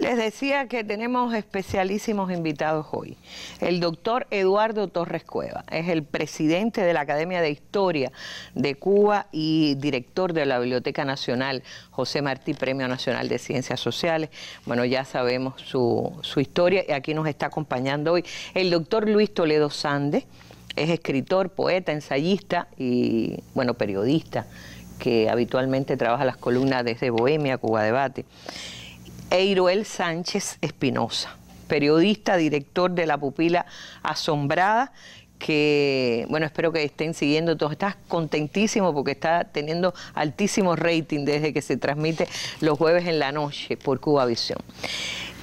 Les decía que tenemos especialísimos invitados hoy. El doctor Eduardo Torres Cueva es el presidente de la Academia de Historia de Cuba y director de la Biblioteca Nacional José Martí, Premio Nacional de Ciencias Sociales. Bueno, ya sabemos su historia y aquí nos está acompañando hoy el doctor Luis Toledo Sande. Es escritor, poeta, ensayista y, bueno, periodista que habitualmente trabaja las columnas desde Bohemia, Cuba Debate. E Iroel Sánchez Espinosa, periodista, director de La Pupila Asombrada, que, bueno, espero que estén siguiendo todos. Estás contentísimo porque está teniendo altísimo rating desde que se transmite los jueves en la noche por Cubavisión.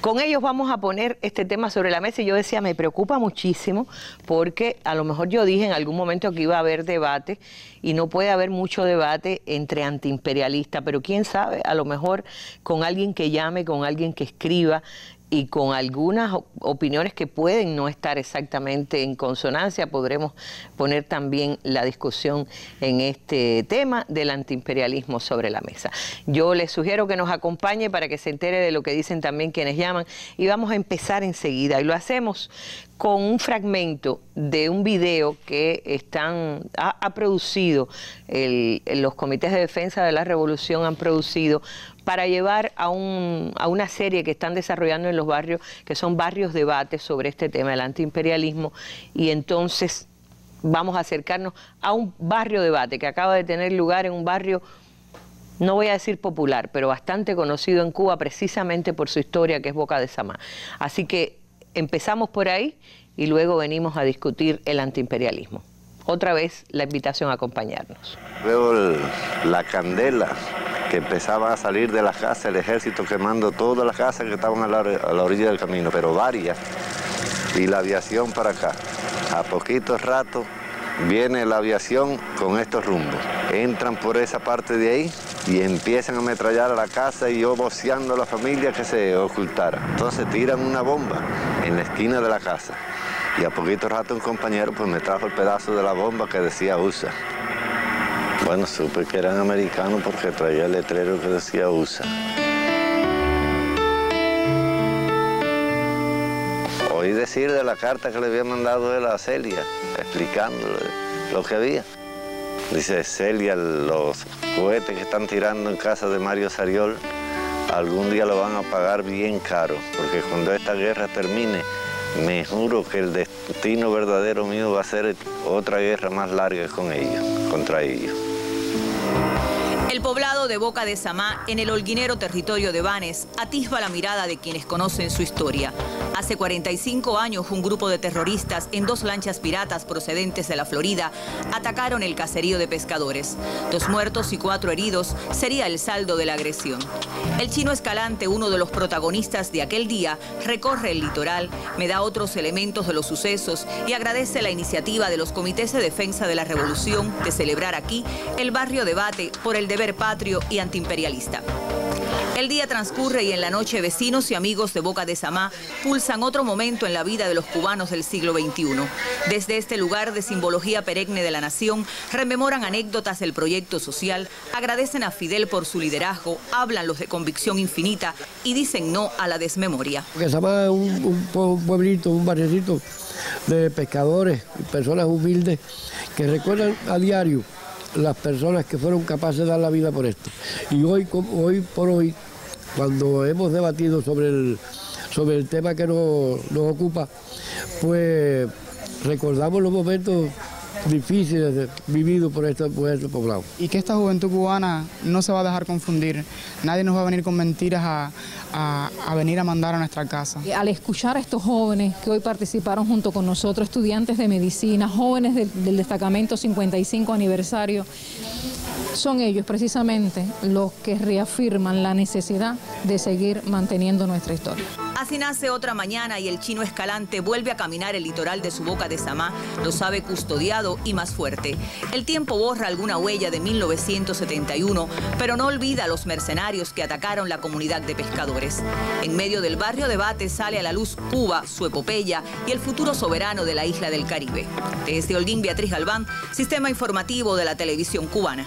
Con ellos vamos a poner este tema sobre la mesa y yo decía, me preocupa muchísimo porque a lo mejor yo dije en algún momento que iba a haber debate y no puede haber mucho debate entre antiimperialistas, pero quién sabe, a lo mejor con alguien que llame, con alguien que escriba y con algunas opiniones que pueden no estar exactamente en consonancia, podremos poner también la discusión en este tema del antiimperialismo sobre la mesa. Yo les sugiero que nos acompañe para que se entere de lo que dicen también quienes llaman y vamos a empezar enseguida y lo hacemos con un fragmento de un video que ha producido los comités de defensa de la revolución, han producido para llevar a una serie que están desarrollando en los barrios, que son barrios debates sobre este tema del antiimperialismo, y entonces vamos a acercarnos a un barrio debate que acaba de tener lugar en un barrio, no voy a decir popular, pero bastante conocido en Cuba precisamente por su historia, que es Boca de Samá. Así que empezamos por ahí y luego venimos a discutir el antiimperialismo. Otra vez la invitación a acompañarnos. Veo la candela que empezaban a salir de las casas, el ejército quemando todas las casas que estaban a la orilla del camino, pero varias, y la aviación para acá. A poquito rato viene la aviación con estos rumbos. Entran por esa parte de ahí y empiezan a ametrallar a la casa y yo voceando a la familia que se ocultara. Entonces tiran una bomba en la esquina de la casa y a poquito rato un compañero pues me trajo el pedazo de la bomba que decía USA. Bueno, supe que eran americanos porque traía el letrero que decía USA. Oí decir de la carta que le había mandado él a Celia, explicándole lo que había. Dice Celia, los cohetes que están tirando en casa de Mario Sariol, algún día lo van a pagar bien caro, porque cuando esta guerra termine, me juro que el destino verdadero mío va a ser otra guerra más larga con ellos, contra ellos. El poblado de Boca de Samá, en el holguinero territorio de Banes, atisba la mirada de quienes conocen su historia. Hace 45 años, un grupo de terroristas en 2 lanchas piratas procedentes de la Florida atacaron el caserío de pescadores. 2 muertos y 4 heridos sería el saldo de la agresión. El Chino Escalante, uno de los protagonistas de aquel día, recorre el litoral, me da otros elementos de los sucesos y agradece la iniciativa de los comités de defensa de la revolución de celebrar aquí el barrio debate por el deber patrio y antiimperialista. El día transcurre y en la noche vecinos y amigos de Boca de Samá pulsan otro momento en la vida de los cubanos del siglo XXI. Desde este lugar de simbología perenne de la nación, rememoran anécdotas del proyecto social, agradecen a Fidel por su liderazgo, hablan los de convicción infinita y dicen no a la desmemoria. Boca de Samá es un pueblito, un barriecito de pescadores, personas humildes que recuerdan a diario las personas que fueron capaces de dar la vida por esto. Y hoy por hoy, cuando hemos debatido sobre el tema que nos ocupa, pues recordamos los momentos difíciles vividos por este poblado. Y que esta juventud cubana no se va a dejar confundir. Nadie nos va a venir con mentiras a venir a mandar a nuestra casa. Al escuchar a estos jóvenes que hoy participaron junto con nosotros, estudiantes de medicina, jóvenes del destacamento 55 aniversario, son ellos precisamente los que reafirman la necesidad de seguir manteniendo nuestra historia. Así nace otra mañana y el Chino Escalante vuelve a caminar el litoral de su Boca de Samá, lo sabe custodiado y más fuerte. El tiempo borra alguna huella de 1971, pero no olvida a los mercenarios que atacaron la comunidad de pescadores. En medio del barrio debate sale a la luz Cuba, su epopeya y el futuro soberano de la isla del Caribe. Desde Holguín, Beatriz Galván, Sistema Informativo de la Televisión Cubana.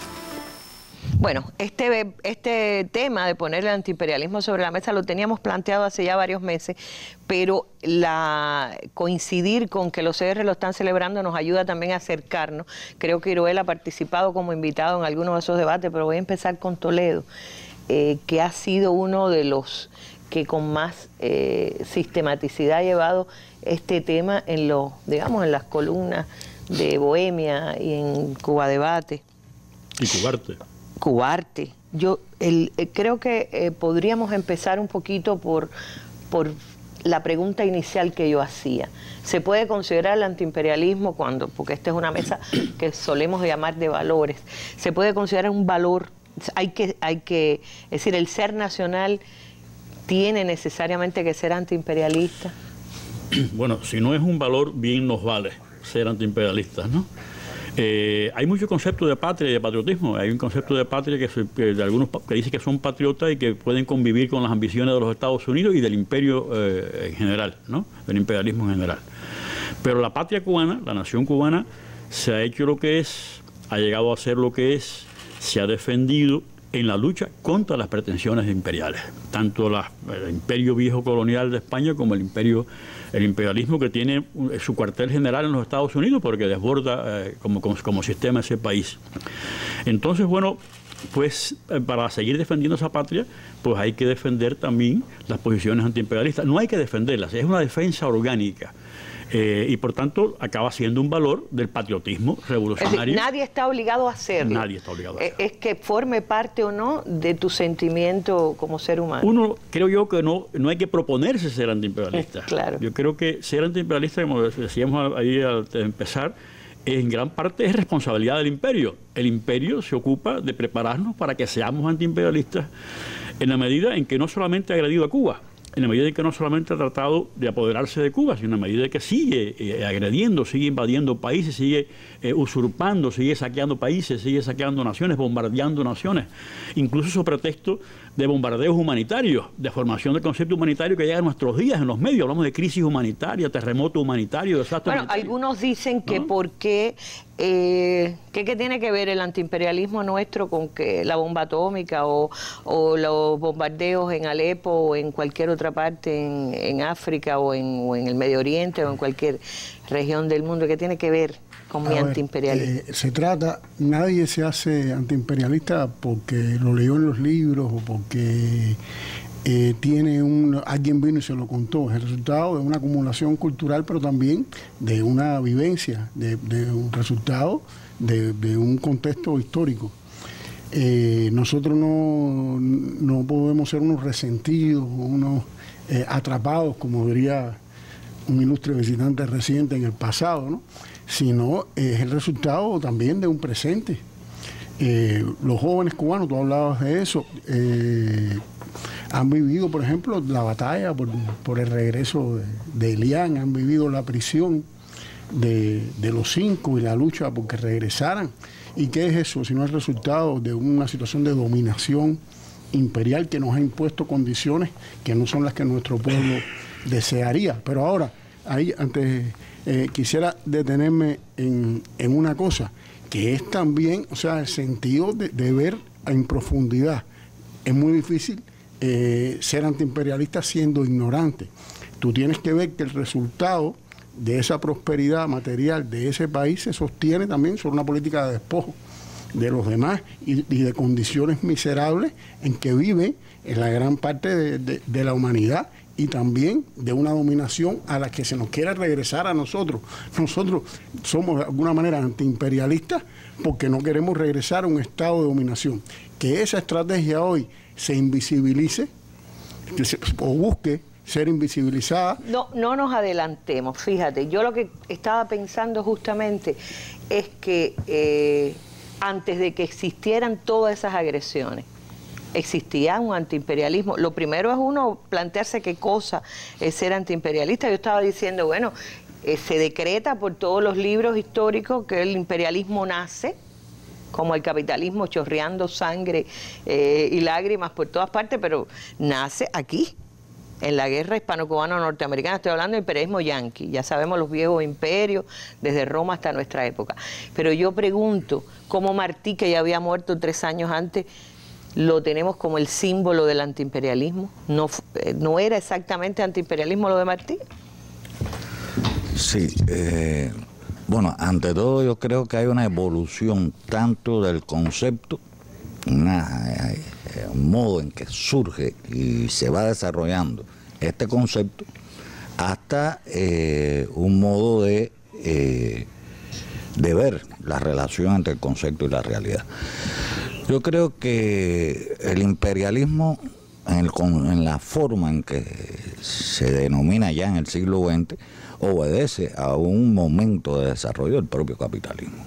Bueno, este tema de poner el antiimperialismo sobre la mesa lo teníamos planteado hace ya varios meses, pero coincidir con que los CR lo están celebrando nos ayuda también a acercarnos. Creo que Iroel ha participado como invitado en algunos de esos debates, pero voy a empezar con Toledo, que ha sido uno de los que con más sistematicidad ha llevado este tema en digamos, en las columnas de Bohemia y en Cuba Debate. Y Cubarte. Yo creo que podríamos empezar un poquito por la pregunta inicial que yo hacía. ¿Se puede considerar el antiimperialismo porque esta es una mesa que solemos llamar de valores, se puede considerar un valor? Es decir, el ser nacional tiene necesariamente que ser antiimperialista. Bueno, si no es un valor, bien nos vale ser antiimperialistas, ¿no? Hay muchos conceptos de patria y de patriotismo. Hay un concepto de patria de algunos que dice que son patriotas y que pueden convivir con las ambiciones de los Estados Unidos y del imperio en general, ¿no? Del imperialismo en general. Pero la patria cubana, la nación cubana, se ha hecho lo que es, ha llegado a ser lo que es, se ha defendido en la lucha contra las pretensiones imperiales, tanto el imperio viejo colonial de España como el imperialismo que tiene su cuartel general en los Estados Unidos, porque desborda como sistema ese país. Entonces, bueno, pues para seguir defendiendo esa patria, pues hay que defender también las posiciones antiimperialistas. No hay que defenderlas, es una defensa orgánica. Y por tanto acaba siendo un valor del patriotismo revolucionario. Es decir, nadie está obligado a hacerlo. Nadie está obligado a hacerlo. Es que forme parte o no de tu sentimiento como ser humano. Uno, creo yo que no hay que proponerse ser antiimperialista. Claro. Yo creo que ser antiimperialista, como decíamos ahí al empezar, en gran parte es responsabilidad del imperio. El imperio se ocupa de prepararnos para que seamos antiimperialistas en la medida en que no solamente ha agredido a Cuba, en la medida en que no solamente ha tratado de apoderarse de Cuba, sino en la medida en que sigue agrediendo, sigue invadiendo países, sigue usurpando, sigue saqueando países, sigue saqueando naciones, bombardeando naciones, incluso sobre pretexto de bombardeos humanitarios, de formación del concepto humanitario que llega a nuestros días en los medios. Hablamos de crisis humanitaria, terremoto humanitario, desastre humanitario. Algunos dicen que ¿por qué? ¿Qué tiene que ver el antiimperialismo nuestro con que la bomba atómica o los bombardeos en Alepo o en cualquier otra parte en África o en el Medio Oriente o en cualquier región del mundo? ¿Qué tiene que ver con mi antiimperialismo? Nadie se hace antiimperialista porque lo leyó en los libros o porque alguien vino y se lo contó. Es el resultado de una acumulación cultural, pero también de una vivencia, de un resultado de un contexto histórico. Nosotros no podemos ser unos resentidos, unos atrapados, como diría un ilustre visitante reciente en el pasado, ¿no? Sino es el resultado también de un presente. Los jóvenes cubanos, tú hablabas de eso, han vivido, por ejemplo, la batalla por el regreso de Elián, han vivido la prisión de los 5 y la lucha porque regresaran. ¿Y qué es eso? Sino el resultado de una situación de dominación imperial que nos ha impuesto condiciones que no son las que nuestro pueblo desearía. Pero ahora, ahí antes quisiera detenerme en una cosa, que es también, o sea, el sentido de ver en profundidad. Es muy difícil ser antiimperialista siendo ignorante. Tú tienes que ver que el resultado de esa prosperidad material de ese país se sostiene también sobre una política de despojo de los demás y de condiciones miserables en que vive en la gran parte de la humanidad, y también de una dominación a la que se nos quiere regresar a nosotros. Nosotros somos de alguna manera antiimperialistas porque no queremos regresar a un estado de dominación. Que esa estrategia hoy se invisibilice o busque ser invisibilizada. No nos adelantemos, fíjate, yo lo que estaba pensando justamente es que antes de que existieran todas esas agresiones, existía un antiimperialismo. Lo primero es uno plantearse qué cosa es ser antiimperialista. Yo estaba diciendo, bueno, se decreta por todos los libros históricos que el imperialismo nace, como el capitalismo, chorreando sangre y lágrimas por todas partes, pero nace aquí, en la guerra hispano-cubano-norteamericana, estoy hablando del imperialismo yanqui, ya sabemos los viejos imperios, desde Roma hasta nuestra época. Pero yo pregunto, ¿cómo Martí, que ya había muerto 3 años antes, lo tenemos como el símbolo del antiimperialismo? ¿No era exactamente antiimperialismo lo de Martí? Sí, bueno, ante todo yo creo que hay una evolución tanto del concepto, un modo en que surge y se va desarrollando este concepto, hasta un modo de ver la relación entre el concepto y la realidad. Yo creo que el imperialismo, en la forma en que se denomina ya en el siglo XX, obedece a un momento de desarrollo del propio capitalismo.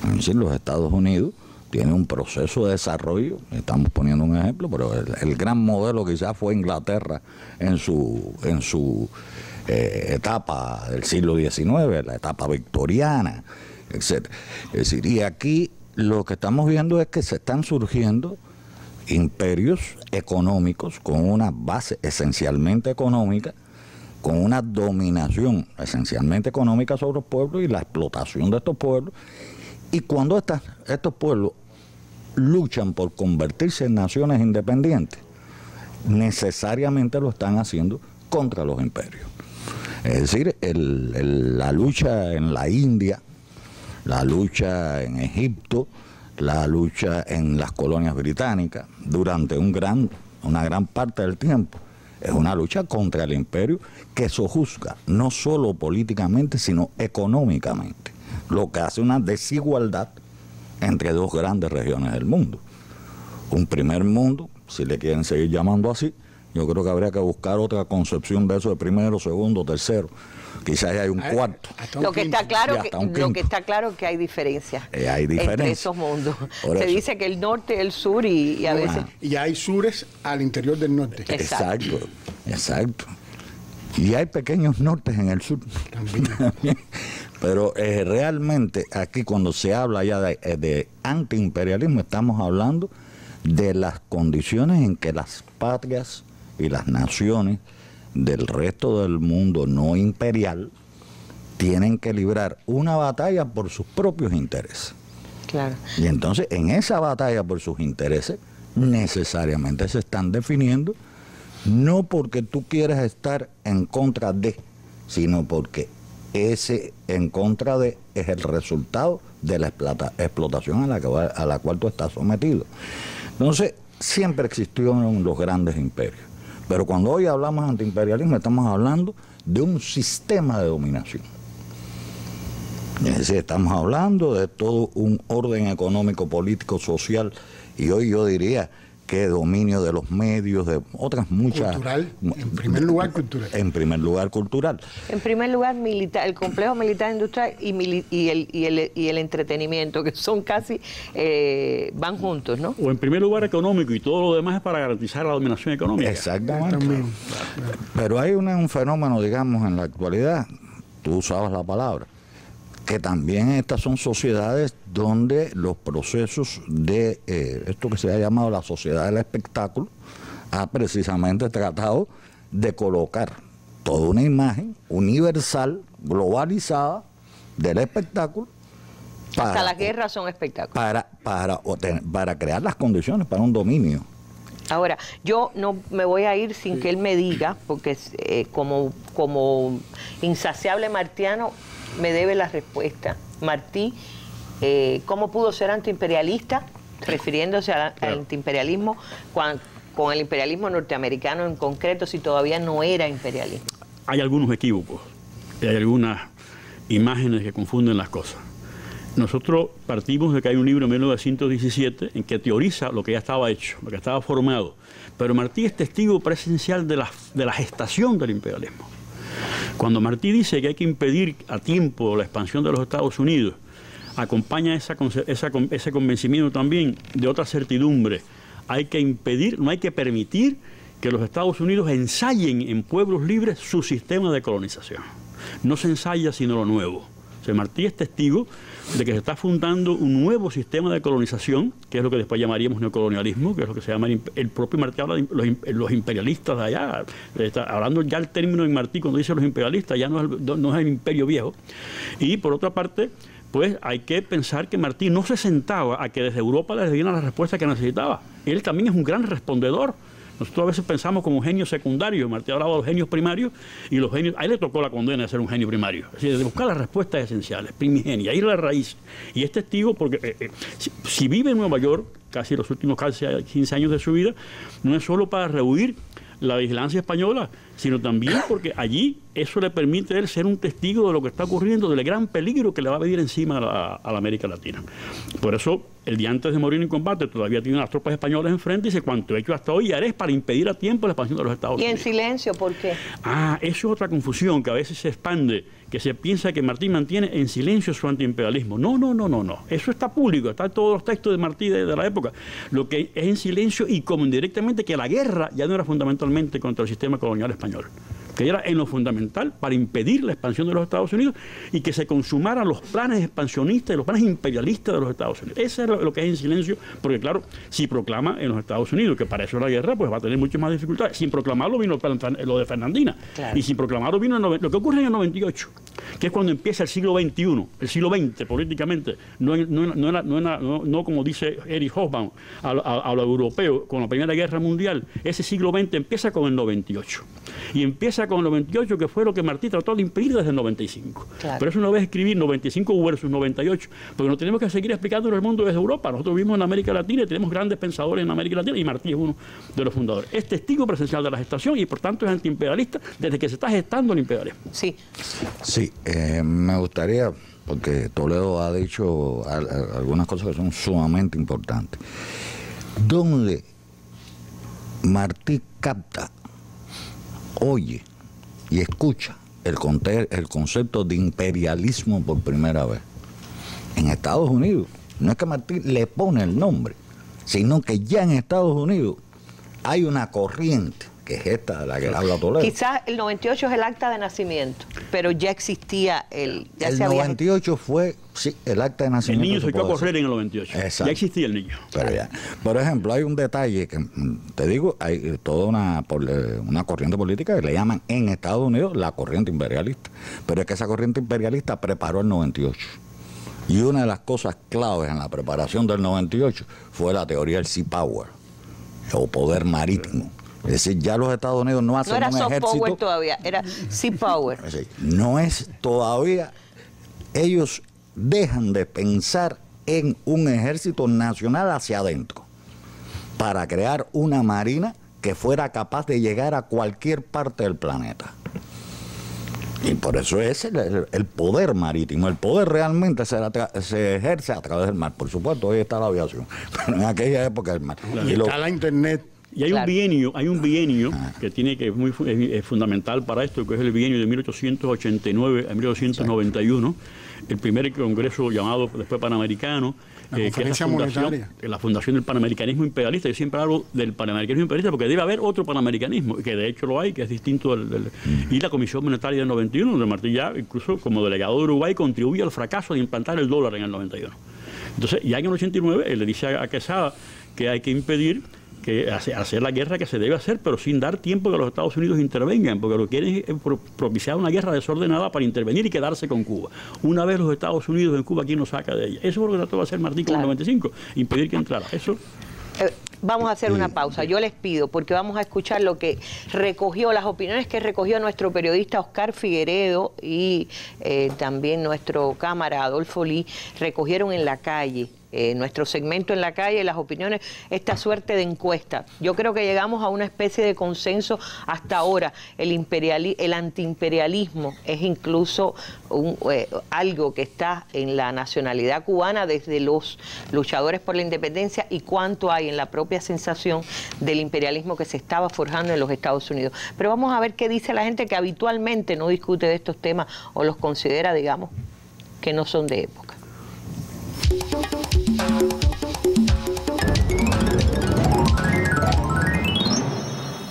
Es decir, los Estados Unidos tienen un proceso de desarrollo, estamos poniendo un ejemplo, pero el gran modelo quizás fue Inglaterra en su etapa del siglo XIX, la etapa victoriana, etc. Es decir, y aquí lo que estamos viendo es que se están surgiendo imperios económicos con una base esencialmente económica, con una dominación esencialmente económica sobre los pueblos y la explotación de estos pueblos. Y cuando estos pueblos luchan por convertirse en naciones independientes, necesariamente lo están haciendo contra los imperios. Es decir, la lucha en la India, la lucha en Egipto, la lucha en las colonias británicas, durante una gran parte del tiempo, es una lucha contra el imperio que sojuzga no solo políticamente, sino económicamente, lo que hace una desigualdad entre 2 grandes regiones del mundo. Un primer mundo, si le quieren seguir llamando así, yo creo que habría que buscar otra concepción de eso de primero, segundo, tercero. Quizás hay un cuarto. Lo que está claro es que hay diferencias entre esos mundos. Se dice que el norte, el sur y a veces... Y hay sures al interior del norte. Exacto. Y hay pequeños nortes en el sur. También. Pero realmente aquí cuando se habla ya de antiimperialismo, estamos hablando de las condiciones en que las patrias y las naciones del resto del mundo no imperial tienen que librar una batalla por sus propios intereses. Claro. Y entonces en esa batalla por sus intereses necesariamente se están definiendo no porque tú quieras estar en contra de, sino porque ese en contra de es el resultado de la explotación a la cual tú estás sometido. Entonces siempre existieron los grandes imperios. Pero cuando hoy hablamos de antiimperialismo, estamos hablando de un sistema de dominación. Es decir, estamos hablando de todo un orden económico, político, social, y hoy yo diría que dominio de los medios, de otras muchas... Cultural, en primer lugar cultural. En primer lugar cultural. En primer lugar militar, el complejo militar industrial y el entretenimiento, que son casi, van juntos, ¿no? O en primer lugar económico, y todo lo demás es para garantizar la dominación económica. Exactamente. Pero hay un fenómeno, digamos, en la actualidad, tú usabas la palabra, que también estas son sociedades donde los procesos de esto que se ha llamado la sociedad del espectáculo ha precisamente tratado de colocar toda una imagen universal, globalizada del espectáculo. Hasta las guerras son espectáculos. Para crear las condiciones para un dominio. Ahora, yo no me voy a ir sin que él me diga, porque como insaciable martiano me debe la respuesta. Martí, ¿cómo pudo ser antiimperialista? Refiriéndose al antiimperialismo con el imperialismo norteamericano en concreto, si todavía no era imperialismo. Hay algunos equívocos, hay algunas imágenes que confunden las cosas. Nosotros partimos de que hay un libro en 1917 en que teoriza lo que ya estaba hecho, lo que estaba formado. Pero Martí es testigo presencial de la gestación del imperialismo. Cuando Martí dice que hay que impedir a tiempo la expansión de los Estados Unidos, acompaña ese convencimiento también de otra certidumbre. Hay que impedir, no hay que permitir que los Estados Unidos ensayen en pueblos libres su sistema de colonización. No se ensaya sino lo nuevo. O sea, Martí es testigo de que se está fundando un nuevo sistema de colonización, que es lo que después llamaríamos neocolonialismo, que es lo que se llama el propio Martí habla de los imperialistas de allá. Está hablando ya el término en Martí cuando dice los imperialistas, ya no es el imperio viejo. Y por otra parte, pues hay que pensar que Martí no se sentaba a que desde Europa les dieran la respuesta que necesitaba. Él también es un gran respondedor. Nosotros a veces pensamos como un genio secundario. Martí hablaba de los genios primarios y los genios, a él le tocó la condena de ser un genio primario. Es decir, de buscar las respuestas esenciales, primigenia, ir a la raíz. Y es testigo porque si vive en Nueva York, casi los últimos 15 años de su vida, no es solo para rehuir la vigilancia española, sino también porque allí eso le permite a él ser un testigo de lo que está ocurriendo, del gran peligro que le va a venir encima a la América Latina. Por eso, el día antes de morir en combate, todavía tiene las tropas españolas enfrente y dice, cuanto he hecho hasta hoy, haré para impedir a tiempo la expansión de los Estados Unidos. ¿Y en silencio por qué? Eso es otra confusión que a veces se expande, que se piensa que Martí mantiene en silencio su antiimperialismo. No. Eso está público, está en todos los textos de Martí de la época. Lo que es en silencio y como indirectamente que la guerra ya no era fundamentalmente contra el sistema colonial español, que era en lo fundamental para impedir la expansión de los Estados Unidos y que se consumaran los planes expansionistas y los planes imperialistas de los Estados Unidos. Eso es lo que es en silencio, porque claro, si proclama en los Estados Unidos que para eso la guerra, pues va a tener muchas más dificultades. Sin proclamarlo vino lo de Fernandina, claro. Y sin proclamarlo vino lo que ocurre en el 98, que es cuando empieza el siglo XXI, el siglo XX políticamente, no como dice Erich Hobsbawm, a lo europeo, con la Primera Guerra Mundial. Ese siglo XX empieza con el 98 y empieza con el 98, que fue lo que Martí trató de impedir desde el 95. Claro. Pero eso no es escribir 95 versus 98, porque no tenemos que seguir explicando el mundo desde Europa. Nosotros vivimos en América Latina y tenemos grandes pensadores en América Latina y Martí es uno de los fundadores. Es testigo presencial de la gestación y por tanto es antiimperialista desde que se está gestando el imperialismo. Sí. Sí, me gustaría, porque Toledo ha dicho algunas cosas que son sumamente importantes. ¿Dónde Martí capta, oye y escucha el concepto de imperialismo por primera vez? En Estados Unidos. No es que Martí le pone el nombre, sino que ya en Estados Unidos hay una corriente, que es esta de la que habla Toledo. Quizás el 98 es el acta de nacimiento, pero ya existía el 98 fue, sí, el acta de nacimiento. El niño se echó a correr en el 98. Exacto. Ya existía el niño. Pero ya. Por ejemplo, hay un detalle que, te digo, hay toda una corriente política que le llaman en Estados Unidos la corriente imperialista. Pero es que esa corriente imperialista preparó el 98. Y una de las cosas claves en la preparación del 98 fue la teoría del Sea Power, o poder marítimo. Es decir, ya los Estados Unidos no hacen un ejército. No era soft power todavía, era Sea Power. No es todavía. Ellos dejan de pensar en un ejército nacional hacia adentro para crear una marina que fuera capaz de llegar a cualquier parte del planeta. Y por eso es el poder marítimo. El poder realmente se ejerce a través del mar. Por supuesto, hoy está la aviación, pero en aquella época el mar. Y está la internet. Y hay un bienio que tiene que es fundamental para esto, que es el bienio de 1889 a 1891, el primer congreso llamado después Panamericano, que es la fundación del panamericanismo imperialista. Yo siempre hablo del panamericanismo imperialista porque debe haber otro panamericanismo, que de hecho lo hay, que es distinto y la Comisión Monetaria del 91, donde Martí ya, incluso como delegado de Uruguay, contribuye al fracaso de implantar el dólar en el 91. Entonces, ya en el 89, él le dice a Quesada que hay que impedir hacer la guerra que se debe hacer, pero sin dar tiempo que los Estados Unidos intervengan, porque lo que quieren es propiciar una guerra desordenada para intervenir y quedarse con Cuba. Una vez los Estados Unidos en Cuba, ¿quién nos saca de ella? Eso es lo que trató de hacer Martí con el 95, impedir que entrara. Eso. Vamos a hacer una pausa. Yo les pido, porque vamos a escuchar lo que recogió, las opiniones que recogió nuestro periodista Oscar Figueredo y también nuestro cámara Adolfo Lee, recogieron en la calle. Nuestro segmento en la calle, las opiniones, esta suerte de encuesta. Yo creo que llegamos a una especie de consenso hasta ahora. El antiimperialismo es incluso algo que está en la nacionalidad cubana desde los luchadores por la independencia y cuánto hay en la propia sensación del imperialismo que se estaba forjando en los Estados Unidos. Pero vamos a ver qué dice la gente que habitualmente no discute de estos temas o los considera, digamos, que no son de época.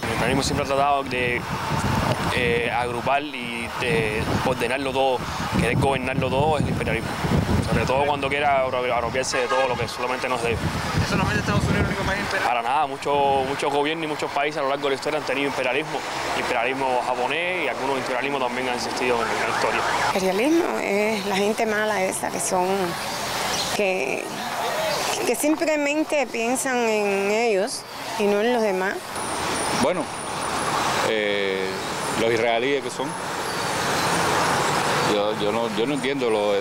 El imperialismo siempre ha tratado de agrupar y ordenarlo todo, querer gobernarlo todo es el imperialismo. Sobre todo cuando quiera apropiarse de todo lo que solamente nos debe. ¿Es solamente Estados Unidos el único país imperial? Para nada, muchos gobiernos y muchos países a lo largo de la historia han tenido imperialismo. Imperialismo japonés y algunos imperialismos también han existido en la historia. Imperialismo es la gente mala esa que simplemente piensan en ellos y no en los demás. Bueno, los israelíes que son. Yo no entiendo lo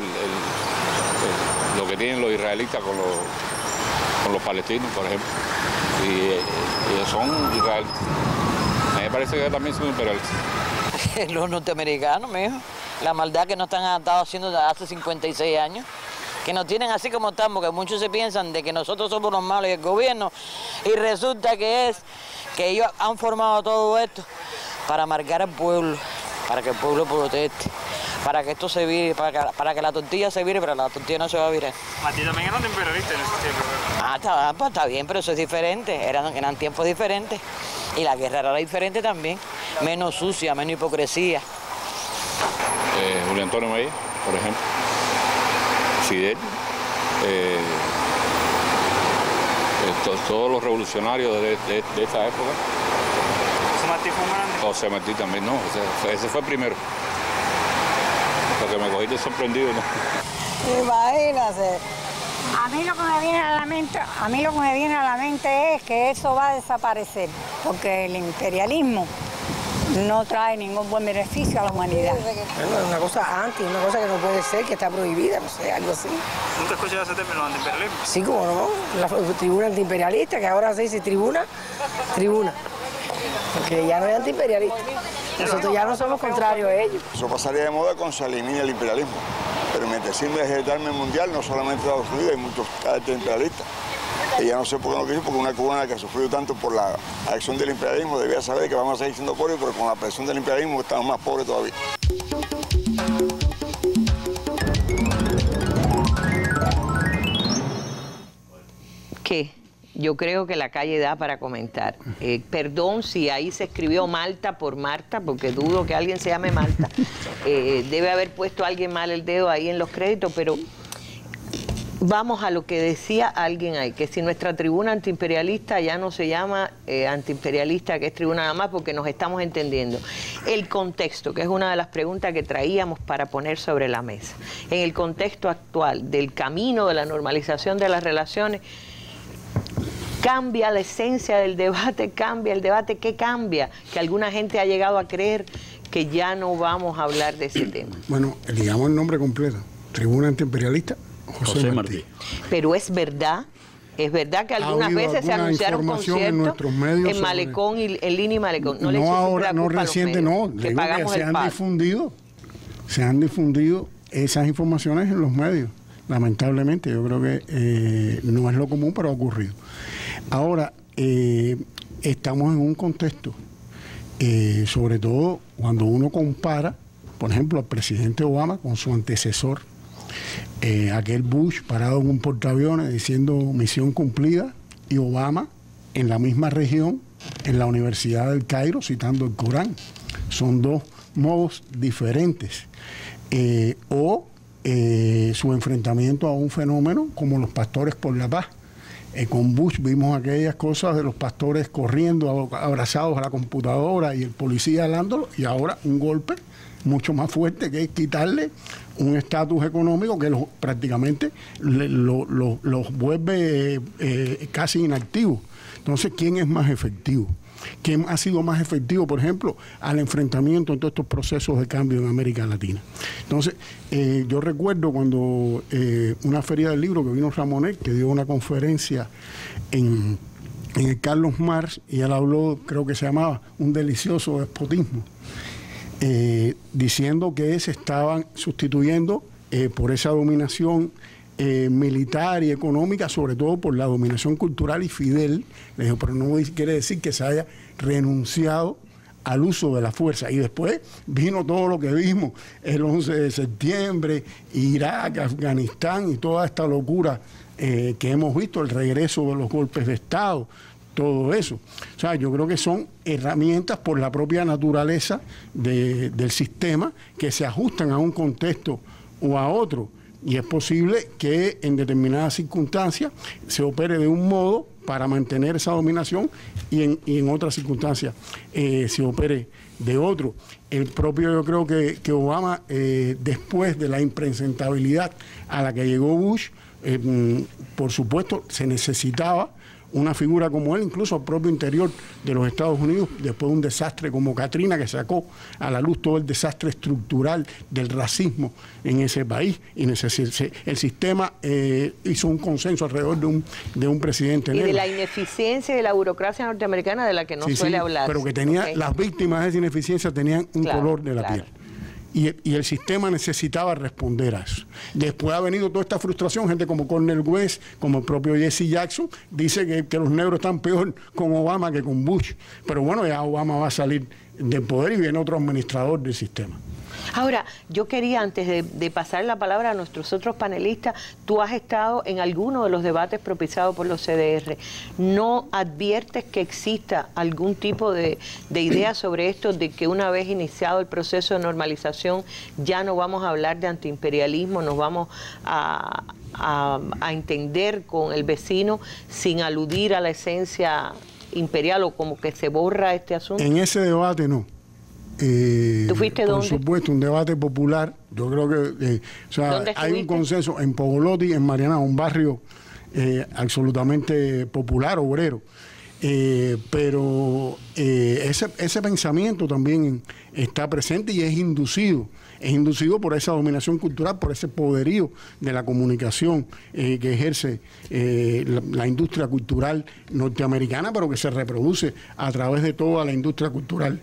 que tienen los israelitas con los palestinos, por ejemplo. Y ellos son israelitas. A mí me parece que también son imperialistas. Los norteamericanos, mijo. La maldad que nos han estado haciendo hace 56 años. Que nos tienen así como estamos, porque muchos se piensan de que nosotros somos los malos y el gobierno. Y resulta que ellos han formado todo esto para amargar al pueblo, para que el pueblo proteste, para que esto se vire, para que la tortilla se vire, pero la tortilla no se va a virar. Martí también era antiimperialista en esos tiempos. Está bien, pero eso es diferente, eran tiempos diferentes. Y la guerra era diferente también, menos sucia, menos hipocresía. Julio Antonio Maía, por ejemplo, Fidel, todos los revolucionarios de esta época. ¿José Martí fue un grande? José Martí también, no, ese fue el primero. Porque me cogiste sorprendido, ¿no? Imagínate. A mí lo que me viene a la mente es que eso va a desaparecer, porque el imperialismo no trae ningún buen beneficio a la humanidad. Es una cosa una cosa que no puede ser, que está prohibida, no sé, algo así. ¿Nunca escuchado ese término, antiimperialismo? Sí, como no, la tribuna antiimperialista, que ahora se dice tribuna, porque ya no es antiimperialista. Nosotros ya no somos contrarios a ellos. Eso pasaría de moda cuando se elimina el imperialismo. Pero mientras sirve el germen mundial, no solamente Estados Unidos, hay muchos imperialistas. Y ya no sé por qué no quiso, porque una cubana que ha sufrido tanto por la acción del imperialismo debía saber que vamos a seguir siendo pobres, pero con la presión del imperialismo estamos más pobres todavía. ¿Qué? Yo creo que la calle da para comentar. Perdón si ahí se escribió Malta por Marta, porque dudo que alguien se llame Malta. Debe haber puesto alguien mal el dedo ahí en los créditos, pero vamos a lo que decía alguien ahí, que si nuestra tribuna antiimperialista ya no se llama antiimperialista, que es tribuna nada más, porque nos estamos entendiendo. El contexto, que es una de las preguntas que traíamos para poner sobre la mesa. En el contexto actual del camino de la normalización de las relaciones, cambia la esencia del debate, cambia el debate, ¿qué cambia? Que alguna gente ha llegado a creer que ya no vamos a hablar de ese tema. Bueno, digamos el nombre completo, Tribuna Antiimperialista José Martí. Pero es verdad que algunas veces se anunciaron conciertos en Malecón, en Línea y Malecón. No ahora, no reciente, no. Que pagamos se han difundido esas informaciones en los medios. Lamentablemente, yo creo que no es lo común, pero ha ocurrido. Ahora, estamos en un contexto, sobre todo cuando uno compara, por ejemplo, al presidente Obama con su antecesor, aquel Bush parado en un portaaviones diciendo misión cumplida, y Obama en la misma región, en la Universidad del Cairo, citando el Corán. Son dos modos diferentes. Su enfrentamiento a un fenómeno como los pastores por la paz. Con Bush vimos aquellas cosas de los pastores corriendo, abrazados a la computadora y el policía hablando, y ahora un golpe mucho más fuerte, que es quitarle un estatus económico que prácticamente los vuelve casi inactivos. Entonces, ¿quién es más efectivo? ¿Quién ha sido más efectivo, por ejemplo, al enfrentamiento en todos estos procesos de cambio en América Latina? Entonces, yo recuerdo cuando una feria del libro que vino Ramonet, que dio una conferencia en el Carlos Marx, y él habló, creo que se llamaba, un delicioso despotismo, diciendo que se estaban sustituyendo por esa dominación militar y económica, sobre todo por la dominación cultural, y Fidel le dijo, pero no quiere decir que se haya renunciado al uso de la fuerza. Y después vino todo lo que vimos, el 11 de septiembre, Irak, Afganistán y toda esta locura que hemos visto, el regreso de los golpes de Estado, todo eso. O sea, yo creo que son herramientas por la propia naturaleza del sistema que se ajustan a un contexto o a otro. Y es posible que en determinadas circunstancias se opere de un modo para mantener esa dominación y en otras circunstancias se opere de otro. El propio, yo creo que Obama, después de la impresentabilidad a la que llegó Bush, por supuesto se necesitaba una figura como él, incluso al propio interior de los Estados Unidos, después de un desastre como Katrina, que sacó a la luz todo el desastre estructural del racismo en ese país, y el sistema hizo un consenso alrededor de un presidente negro. Y de la ineficiencia de la burocracia norteamericana de la que no suele hablar. Pero que tenía, las víctimas de esa ineficiencia tenían un color de la piel. Y el sistema necesitaba responder a eso. Después ha venido toda esta frustración, gente como Cornel West, como el propio Jesse Jackson, dice que los negros están peor con Obama que con Bush. Pero bueno, ya Obama va a salir del poder y viene otro administrador del sistema. Ahora, yo quería, antes de pasar la palabra a nuestros otros panelistas, tú has estado en alguno de los debates propiciados por los CDR. ¿No adviertes que exista algún tipo de idea sobre esto, de que una vez iniciado el proceso de normalización ya no vamos a hablar de antiimperialismo, nos vamos a entender con el vecino sin aludir a la esencia imperial, o como que se borra este asunto? En ese debate no. ¿Tú fuiste por dónde? supuesto, un debate popular. Yo creo que o sea, hay un consenso en Pogolotti, en Mariana, un barrio absolutamente popular, obrero. Pero ese pensamiento también está presente y es inducido por esa dominación cultural, por ese poderío de la comunicación que ejerce la industria cultural norteamericana, pero que se reproduce a través de toda la industria cultural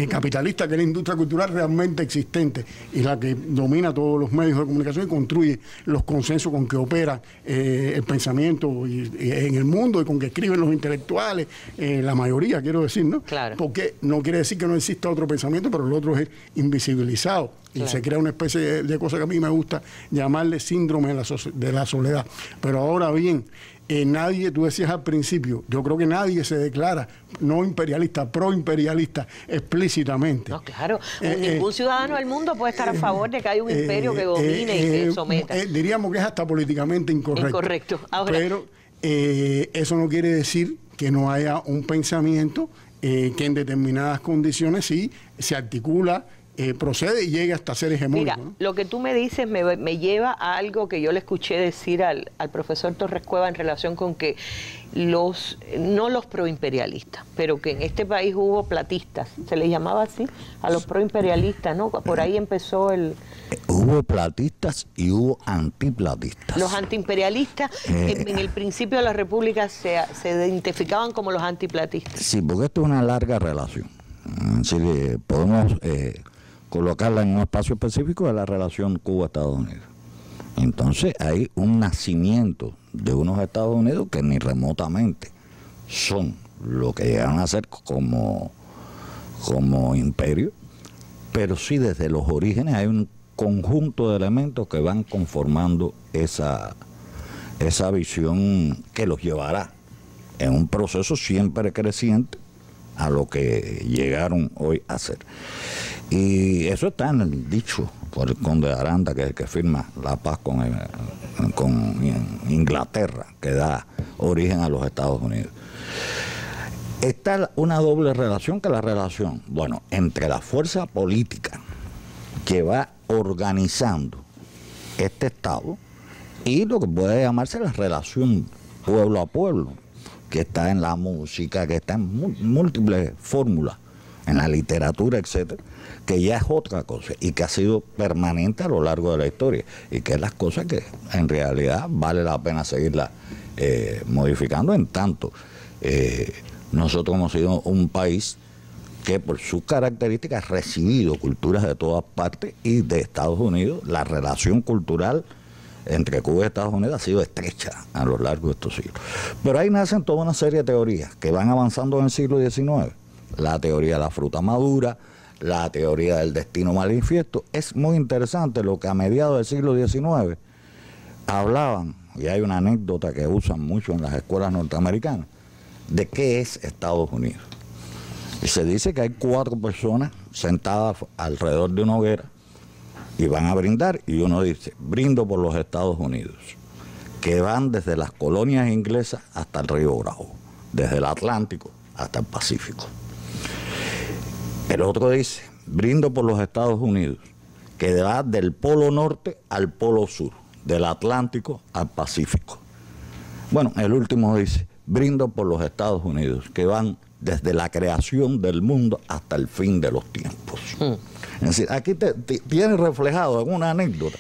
capitalista, que es la industria cultural realmente existente y la que domina todos los medios de comunicación y construye los consensos con que opera el pensamiento en el mundo y con que escriben los intelectuales, la mayoría, quiero decir, ¿no? Claro. Porque no quiere decir que no exista otro pensamiento, pero el otro es invisibilizado. Y se crea una especie de cosa que a mí me gusta llamarle síndrome de la soledad. Pero ahora bien, nadie, tú decías al principio, yo creo que nadie se declara no imperialista, proimperialista explícitamente. No, claro. Ningún ciudadano del mundo puede estar a favor de que haya un imperio que domine y que someta. Diríamos que es hasta políticamente incorrecto. Incorrecto. Ahora, pero eso no quiere decir que no haya un pensamiento que en determinadas condiciones sí se articula, procede y llega hasta ser hegemónico. Mira, ¿no? Lo que tú me dices me lleva a algo que yo le escuché decir al profesor Torres Cueva en relación con que no los proimperialistas, pero que en este país hubo platistas, se les llamaba así, a los proimperialistas, ¿no? Por ahí empezó Hubo platistas y hubo antiplatistas. Los antiimperialistas en el principio de la República se identificaban como los antiplatistas. Sí, porque esto es una larga relación. Así que podemos colocarla en un espacio específico de la relación Cuba-Estados Unidos. Entonces hay un nacimiento de unos Estados Unidos que ni remotamente son lo que llegan a ser como imperio, pero sí desde los orígenes hay un conjunto de elementos que van conformando esa visión que los llevará en un proceso siempre creciente a lo que llegaron hoy a ser. Y eso está en el dicho por el conde de Aranda, que es el que firma la paz con Inglaterra, que da origen a los Estados Unidos. Está una doble relación, que la relación, bueno, entre la fuerza política que va organizando este Estado y lo que puede llamarse la relación pueblo a pueblo, que está en la música, que está en múltiples fórmulas, en la literatura, etcétera, que ya es otra cosa y que ha sido permanente a lo largo de la historia y que es las cosas que en realidad vale la pena seguirla modificando, en tanto nosotros hemos sido un país que por sus características ha recibido culturas de todas partes, y de Estados Unidos la relación cultural entre Cuba y Estados Unidos ha sido estrecha a lo largo de estos siglos. Pero ahí nacen toda una serie de teorías que van avanzando en el siglo XIX. La teoría de la fruta madura, la teoría del destino manifiesto. Es muy interesante lo que a mediados del siglo XIX hablaban, y hay una anécdota que usan mucho en las escuelas norteamericanas, de qué es Estados Unidos. Y se dice que hay 4 personas sentadas alrededor de una hoguera y van a brindar, y uno dice, brindo por los Estados Unidos, que van desde las colonias inglesas hasta el río Bravo, desde el Atlántico hasta el Pacífico. El otro dice, brindo por los Estados Unidos, que va del Polo Norte al Polo Sur, del Atlántico al Pacífico. Bueno, el último dice, brindo por los Estados Unidos, que van desde la creación del mundo hasta el fin de los tiempos. Es decir, aquí tiene reflejado en una anécdota.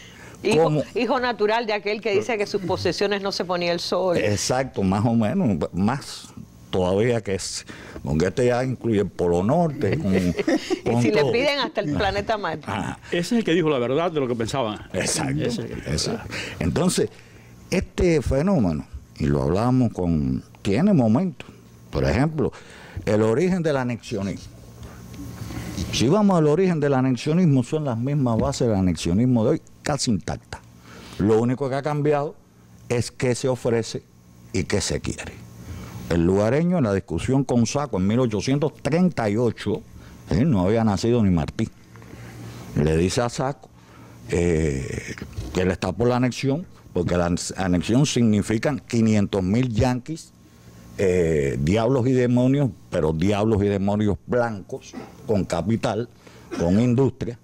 Hijo natural de aquel que dice que sus posesiones no se ponía el sol. Exacto, más o menos, más todavía que es, porque este ya incluye el Polo Norte. Y si le piden hasta el planeta Marte. Ese es el que dijo la verdad de lo que pensaban. Exacto. Entonces, este fenómeno, y lo hablamos tiene momentos. Por ejemplo, el origen del anexionismo. Si vamos al origen del anexionismo, son las mismas bases del anexionismo de hoy, casi intactas. Lo único que ha cambiado es qué se ofrece y qué se quiere. El lugareño, en la discusión con Saco en 1838, no había nacido ni Martí, le dice a Saco que él está por la anexión, porque la anexión significan 500.000 yanquis, diablos y demonios, pero diablos y demonios blancos, con capital, con industria,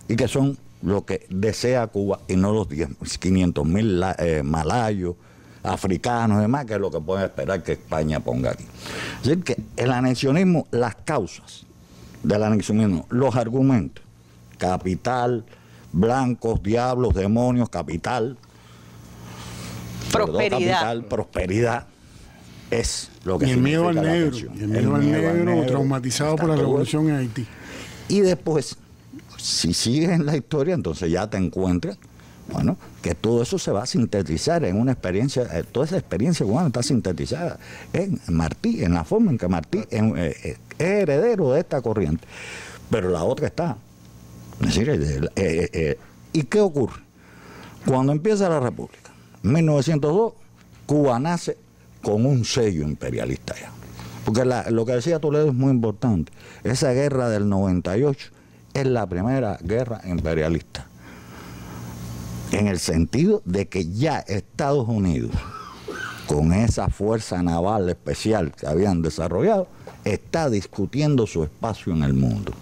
y que son lo que desea Cuba, y no los 500.000 malayos, africanos y demás, que es lo que pueden esperar que España ponga aquí. Es decir, que el anexionismo, las causas del anexionismo, los argumentos, capital, blancos, diablos, demonios, capital, prosperidad, es lo que y el miedo al significa la negro, anexión. y el miedo al negro, traumatizado por la revolución en Haití. Y después, si sigues en la historia, entonces ya te encuentras, bueno, que todo eso se va a sintetizar en una experiencia, toda esa experiencia cubana está sintetizada en Martí, en la forma en que Martí es heredero de esta corriente. Pero la otra está. Es decir, ¿y qué ocurre? Cuando empieza la República, en 1902, Cuba nace con un sello imperialista ya. Porque lo que decía Toledo es muy importante. Esa guerra del 98 es la primera guerra imperialista. En el sentido de que ya Estados Unidos, con esa fuerza naval especial que habían desarrollado, está discutiendo su espacio en el mundo.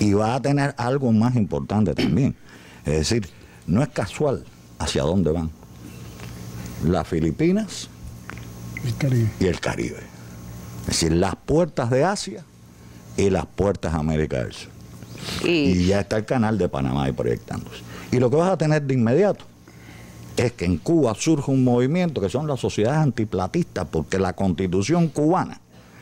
Y va a tener algo más importante también. Es decir, no es casual hacia dónde van. Las Filipinas y el Caribe. Es decir, las puertas de Asia y las puertas de América del Sur. Y ya está el canal de Panamá ahí proyectándose. Y lo que vas a tener de inmediato es que en Cuba surge un movimiento que son las sociedades antiplatistas, porque la Constitución cubana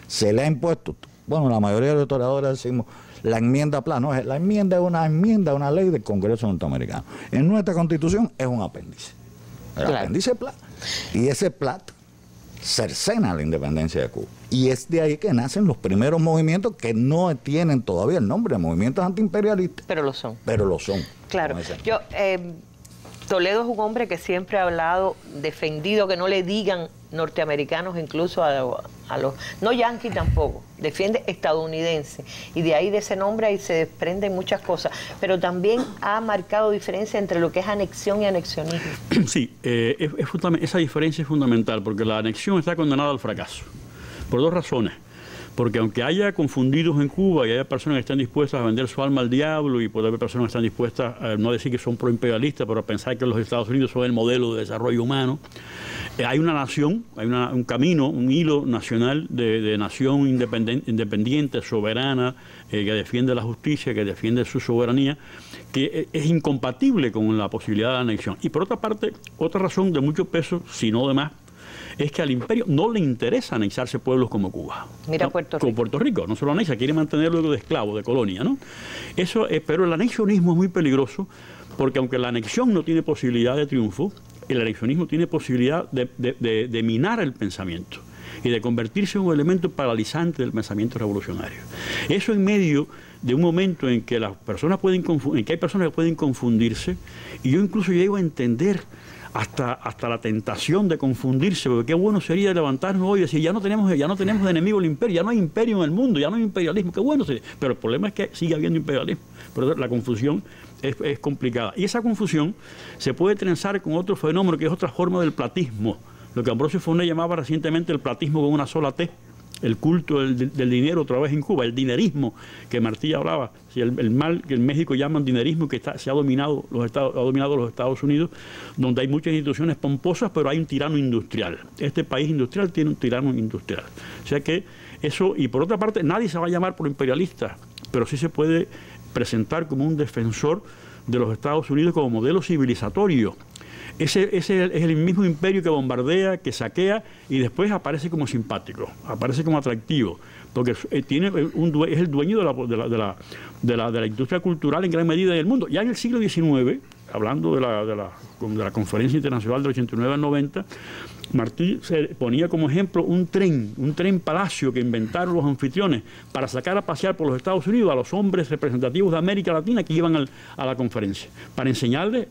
se le ha impuesto, bueno, la mayoría de los historiadores decimos la enmienda Pla, no, la enmienda es una enmienda a una ley del Congreso norteamericano. En nuestra Constitución es un apéndice. El apéndice Pla. Y ese Pla cercena la independencia de Cuba. Y es de ahí que nacen los primeros movimientos que no tienen todavía el nombre de movimientos antiimperialistas. Pero lo son. Pero lo son. Claro. Toledo es un hombre que siempre ha hablado, defendido que no le digan norteamericanos incluso a los, no yanquis tampoco, defiende estadounidense. Y de ahí, de ese nombre, ahí se desprenden muchas cosas. Pero también ha marcado diferencia entre lo que es anexión y anexionismo. Sí, esa diferencia es fundamental, porque la anexión está condenada al fracaso, por dos razones. Porque aunque haya confundidos en Cuba y haya personas que están dispuestas a vender su alma al diablo, y puede haber personas que están dispuestas a no decir que son proimperialistas, pero a pensar que los Estados Unidos son el modelo de desarrollo humano, hay una nación, hay un camino, un hilo nacional de nación independiente, soberana, que defiende la justicia, que defiende su soberanía, que es incompatible con la posibilidad de la anexión. Y por otra parte, otra razón de mucho peso, si no de más, es que al imperio no le interesa anexarse pueblos como Cuba. Mira, ¿no? Puerto Rico. Como Puerto Rico, no solo anexa, quiere mantenerlo de esclavo, de colonia, ¿no? Eso, pero el anexionismo es muy peligroso, porque aunque la anexión no tiene posibilidad de triunfo, el anexionismo tiene posibilidad de minar el pensamiento y de convertirse en un elemento paralizante del pensamiento revolucionario. Eso en medio de un momento en que las personas pueden hay personas que pueden confundirse, y yo incluso llego a entender hasta la tentación de confundirse, porque qué bueno sería levantarnos hoy y decir, ya no tenemos de enemigo el imperio, ya no hay imperio en el mundo, ya no hay imperialismo, qué bueno sería. Pero el problema es que sigue habiendo imperialismo, pero la confusión es complicada. Y esa confusión se puede trenzar con otro fenómeno que es otra forma del platismo, lo que Ambrosio Fournet llamaba recientemente el platismo con una sola T, el culto del dinero otra vez en Cuba, el dinerismo que Martí hablaba, el mal que en México llaman dinerismo, que ha dominado los Estados Unidos, donde hay muchas instituciones pomposas, pero hay un tirano industrial. Este país industrial tiene un tirano industrial. O sea que eso, y por otra parte, nadie se va a llamar por imperialista, pero sí se puede presentar como un defensor de los Estados Unidos como modelo civilizatorio. Ese es el mismo imperio que bombardea, que saquea y después aparece como simpático, aparece como atractivo, porque es el dueño de la industria cultural en gran medida en el mundo. Ya en el siglo XIX, hablando de la Conferencia Internacional del 89 al 90, Martí se ponía como ejemplo un tren palacio que inventaron los anfitriones para sacar a pasear por los Estados Unidos a los hombres representativos de América Latina que iban a la conferencia, para enseñarles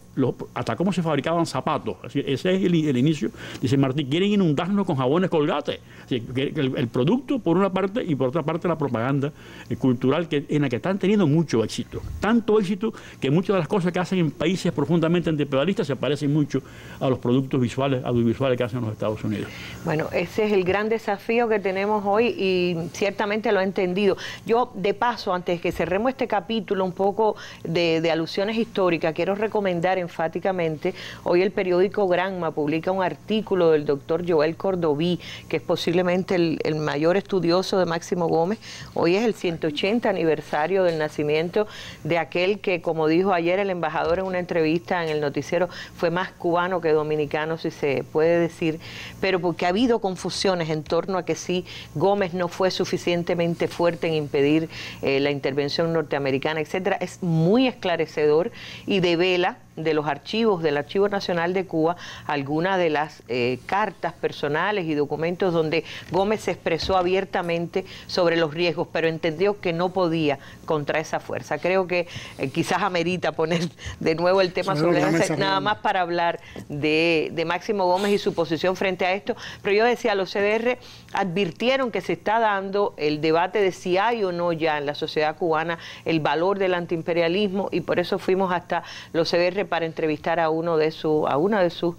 hasta cómo se fabricaban zapatos. Así, ese es el inicio. Dice Martí, quieren inundarnos con jabones Colgate. Así, el producto por una parte y por otra parte la propaganda cultural en la que están teniendo mucho éxito. Tanto éxito que muchas de las cosas que hacen en países profundamente antiimperialistas se parecen mucho a los productos audiovisuales que hacen los Estados Unidos. Bueno, ese es el gran desafío que tenemos hoy y ciertamente lo he entendido. Yo, de paso, antes de que cerremos este capítulo un poco de alusiones históricas, quiero recomendar enfáticamente, hoy el periódico Granma publica un artículo del doctor Joel Cordoví, que es posiblemente el mayor estudioso de Máximo Gómez. Hoy es el 180 aniversario del nacimiento de aquel que, como dijo ayer el embajador en una entrevista en el noticiero, fue más cubano que dominicano, si se puede decir, pero porque ha habido confusiones en torno a que si Gómez no fue suficientemente fuerte en impedir la intervención norteamericana, etcétera. Es muy esclarecedor y devela de los archivos del Archivo Nacional de Cuba algunas de las cartas personales y documentos donde Gómez se expresó abiertamente sobre los riesgos, pero entendió que no podía contra esa fuerza. Creo que quizás amerita poner de nuevo el tema sobre la mesa, nada más para hablar de Máximo Gómez y su posición frente a esto. Pero yo decía, los CDR advirtieron que se está dando el debate de si hay o no ya en la sociedad cubana el valor del antiimperialismo, y por eso fuimos hasta los CDR para entrevistar a una de sus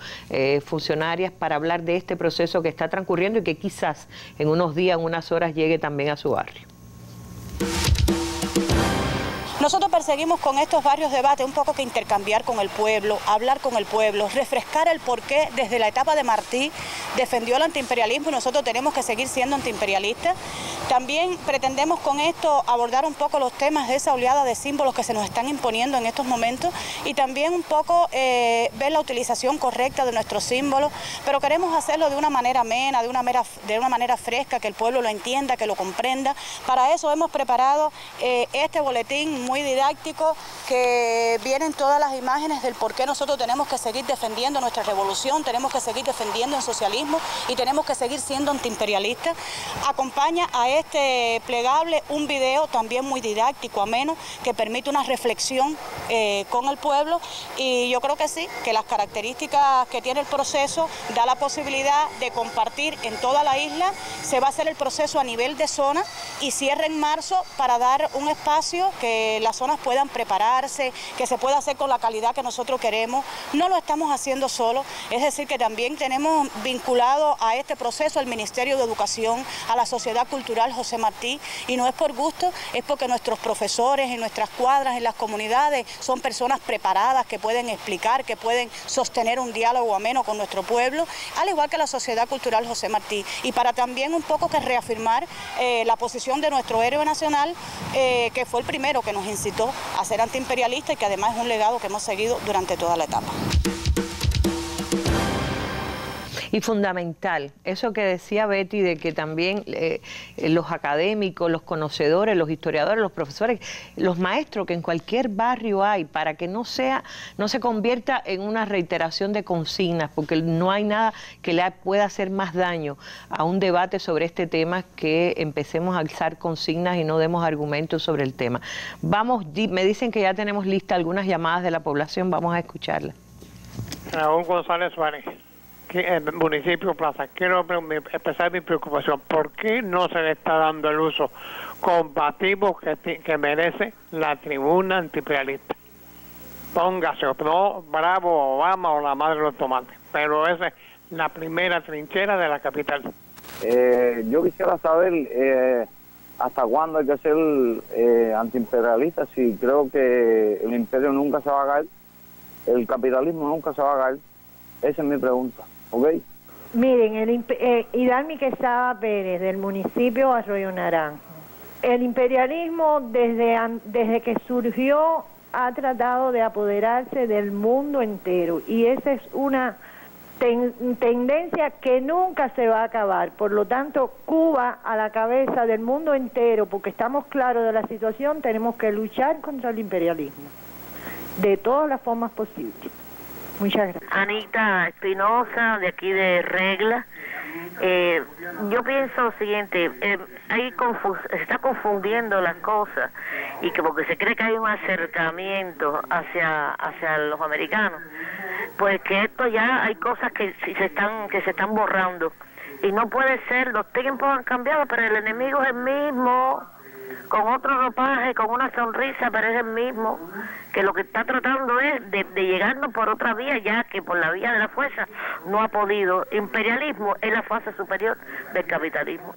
funcionarias para hablar de este proceso que está transcurriendo y que quizás en unos días, en unas horas, llegue también a su barrio. Nosotros perseguimos con estos varios debates un poco que intercambiar con el pueblo, hablar con el pueblo, refrescar el porqué desde la etapa de Martí defendió el antiimperialismo y nosotros tenemos que seguir siendo antiimperialistas. También pretendemos con esto abordar un poco los temas de esa oleada de símbolos que se nos están imponiendo en estos momentos y también un poco ver la utilización correcta de nuestros símbolos, pero queremos hacerlo de una manera amena, de una manera fresca, que el pueblo lo entienda, que lo comprenda. Para eso hemos preparado este boletín muy didáctico, que vienen todas las imágenes del por qué nosotros tenemos que seguir defendiendo nuestra revolución, tenemos que seguir defendiendo el socialismo y tenemos que seguir siendo antiimperialistas. Acompaña a este plegable un video también muy didáctico, ameno, que permite una reflexión con el pueblo, y yo creo que sí, que las características que tiene el proceso da la posibilidad de compartir en toda la isla. Se va a hacer el proceso a nivel de zona y cierra en marzo para dar un espacio que las zonas puedan prepararse, que se pueda hacer con la calidad que nosotros queremos. No lo estamos haciendo solo, es decir, que también tenemos vinculado a este proceso al Ministerio de Educación, a la Sociedad Cultural José Martí, y no es por gusto, es porque nuestros profesores en nuestras cuadras, en las comunidades, son personas preparadas que pueden explicar, que pueden sostener un diálogo ameno con nuestro pueblo, al igual que la Sociedad Cultural José Martí, y para también un poco que reafirmar la posición de nuestro héroe nacional, que fue el primero que nos incitó a ser antiimperialista y que además es un legado que hemos seguido durante toda la etapa. Y fundamental, eso que decía Betty, de que también los académicos, los conocedores, los historiadores, los profesores, los maestros que en cualquier barrio hay, para que no se convierta en una reiteración de consignas, porque no hay nada que le pueda hacer más daño a un debate sobre este tema que empecemos a alzar consignas y no demos argumentos sobre el tema. Vamos, me dicen que ya tenemos listas algunas llamadas de la población, vamos a escucharlas. Raúl González Suárez, el municipio Plaza. Quiero expresar mi preocupación. ¿Por qué no se le está dando el uso combativo que merece la tribuna antiimperialista? Póngase, no bravo Obama o la madre de los tomates, pero esa es la primera trinchera de la capital. Yo quisiera saber hasta cuándo hay que ser antiimperialista, si creo que el imperio nunca se va a caer, el capitalismo nunca se va a caer. Esa es mi pregunta, ¿ok? Miren, Hidalmi Quesada Pérez, del municipio Arroyo Naranjo. El imperialismo desde que surgió ha tratado de apoderarse del mundo entero y esa es una tendencia que nunca se va a acabar. Por lo tanto, Cuba a la cabeza del mundo entero, porque estamos claros de la situación, tenemos que luchar contra el imperialismo de todas las formas posibles. Muchas gracias. Anita Espinosa, de aquí de Regla. Yo pienso lo siguiente, se está confundiendo las cosas y que porque se cree que hay un acercamiento hacia los americanos, pues que esto ya hay cosas que se están borrando y no puede ser, los tiempos han cambiado, pero el enemigo es el mismo, con otro ropaje, con una sonrisa, pero es el mismo, que lo que está tratando es de llegarnos por otra vía, ya que por la vía de la fuerza no ha podido. Imperialismo es la fase superior del capitalismo.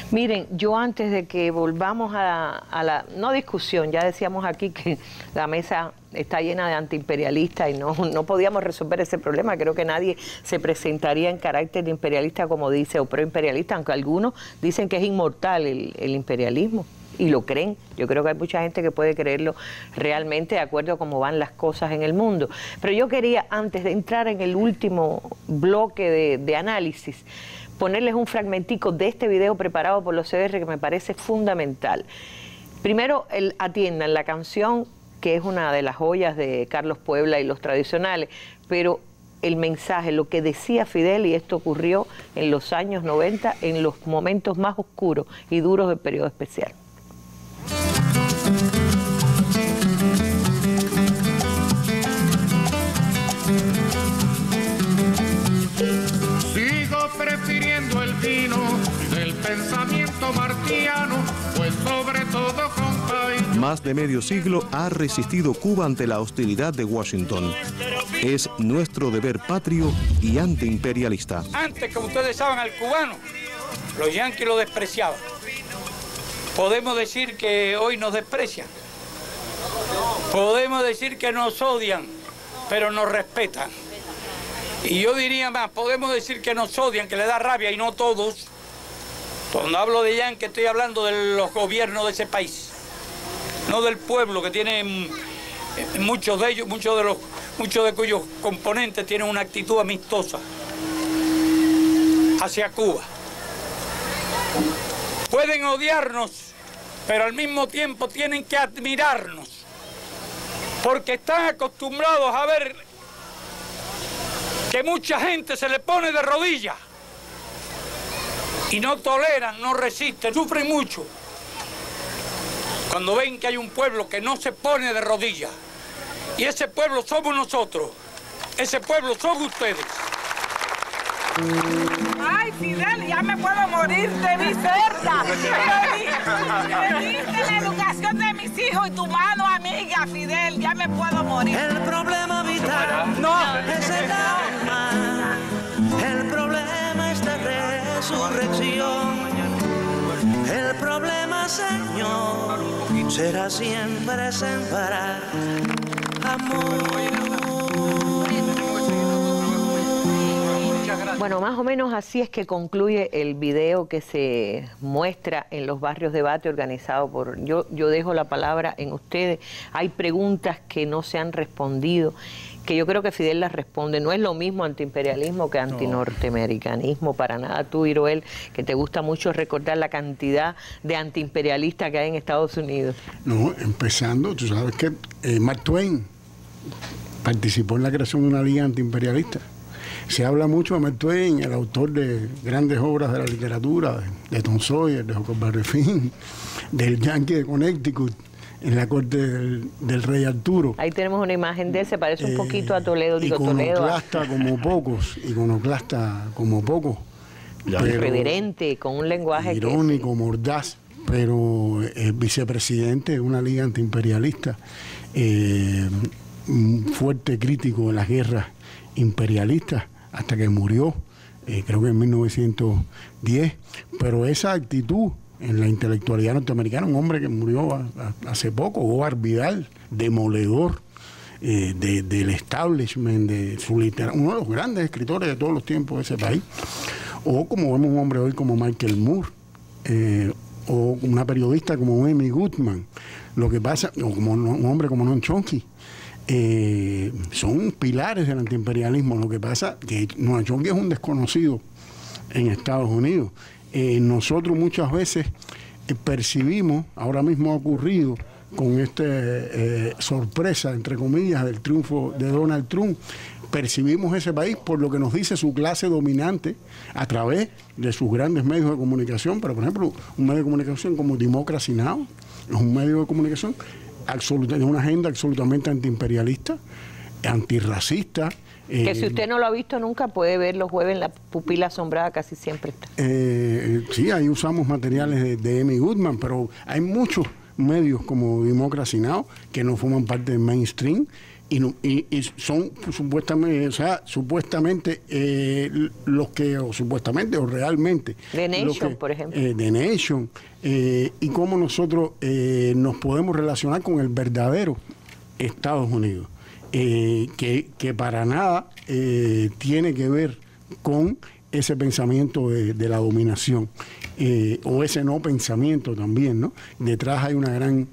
Miren, yo antes de que volvamos a la no discusión, ya decíamos aquí que la mesa está llena de antiimperialistas y no podíamos resolver ese problema. Creo que nadie se presentaría en carácter de imperialista, como dice, o proimperialista, aunque algunos dicen que es inmortal el imperialismo y lo creen. Yo creo que hay mucha gente que puede creerlo realmente de acuerdo a cómo van las cosas en el mundo. Pero yo quería, antes de entrar en el último bloque de análisis, ponerles un fragmentico de este video preparado por los CDR que me parece fundamental. Primero, atiendan la canción, que es una de las joyas de Carlos Puebla y los tradicionales, pero el mensaje, lo que decía Fidel, y esto ocurrió en los años 90, en los momentos más oscuros y duros del periodo especial. Prefiriendo el vino del pensamiento martiano, pues sobre todo con país. Más de medio siglo ha resistido Cuba ante la hostilidad de Washington. Es nuestro deber patrio y antiimperialista. Antes, como ustedes saben, al cubano, los yanquis lo despreciaban. Podemos decir que hoy nos desprecian. Podemos decir que nos odian, pero nos respetan. Y yo diría más, podemos decir que nos odian, que le da rabia, y no todos. Cuando hablo de Yankee estoy hablando de los gobiernos de ese país, no del pueblo, que tiene muchos de ellos, muchos de cuyos componentes tienen una actitud amistosa hacia Cuba. Pueden odiarnos, pero al mismo tiempo tienen que admirarnos, porque están acostumbrados a ver que mucha gente se le pone de rodillas y no toleran, no resisten, sufren mucho cuando ven que hay un pueblo que no se pone de rodillas, y ese pueblo somos nosotros, ese pueblo son ustedes. Ay, Fidel, ya me puedo morir de mi cerca. Me diste la educación de mis hijos y tu mano amiga, Fidel, ya me puedo morir. El problema vital no es el alma, el problema es de resurrección. El problema, Señor, será siempre sembrar amor. Bueno, más o menos así es que concluye el video que se muestra en los barrios debate organizado por... Yo dejo la palabra en ustedes. Hay preguntas que no se han respondido, que yo creo que Fidel las responde. No es lo mismo antiimperialismo que antinorteamericanismo, para nada. Tú, Iroel, que te gusta mucho recordar la cantidad de antiimperialistas que hay en Estados Unidos. No, empezando, tú sabes que Mark Twain participó en la creación de una liga antiimperialista. Se habla mucho de Mark Twain, el autor de grandes obras de la literatura, de Tom Sawyer, de Huckleberry Finn, del Yankee de Connecticut, en la corte del rey Arturo. Ahí tenemos una imagen de él, se parece un poquito a Toledo, digo Toledo. Iconoclasta como pocos. Irreverente, con un lenguaje irónico, mordaz, pero vicepresidente de una liga antiimperialista, un fuerte crítico de las guerras imperialistas hasta que murió, creo que en 1910, pero esa actitud en la intelectualidad norteamericana, un hombre que murió hace poco, Howard Vidal, demoledor del establishment, de su literatura, uno de los grandes escritores de todos los tiempos de ese país, o como vemos un hombre hoy como Michael Moore, o una periodista como Amy Goodman. Lo que pasa, o como un hombre como Noam Chomsky, son pilares del antiimperialismo. Lo que pasa que Noam Chomsky es un desconocido en Estados Unidos. Nosotros muchas veces percibimos, ahora mismo ha ocurrido con esta sorpresa, entre comillas, del triunfo de Donald Trump, percibimos ese país por lo que nos dice su clase dominante a través de sus grandes medios de comunicación. Pero, por ejemplo, un medio de comunicación como Democracy Now! Es un medio de comunicación de una agenda absolutamente antiimperialista, antirracista. Que si usted no lo ha visto nunca, puede ver los jueves en La Pupila Asombrada, casi siempre está. Sí, ahí usamos materiales de Amy Goodman, pero hay muchos medios como Democracy Now! Que no forman parte del mainstream y son supuestamente los que, o supuestamente, o realmente. The Nation, por ejemplo. The Nation. Y cómo nosotros nos podemos relacionar con el verdadero Estados Unidos. Que para nada tiene que ver con ese pensamiento de la dominación, o ese no pensamiento también, ¿no? Detrás hay una gran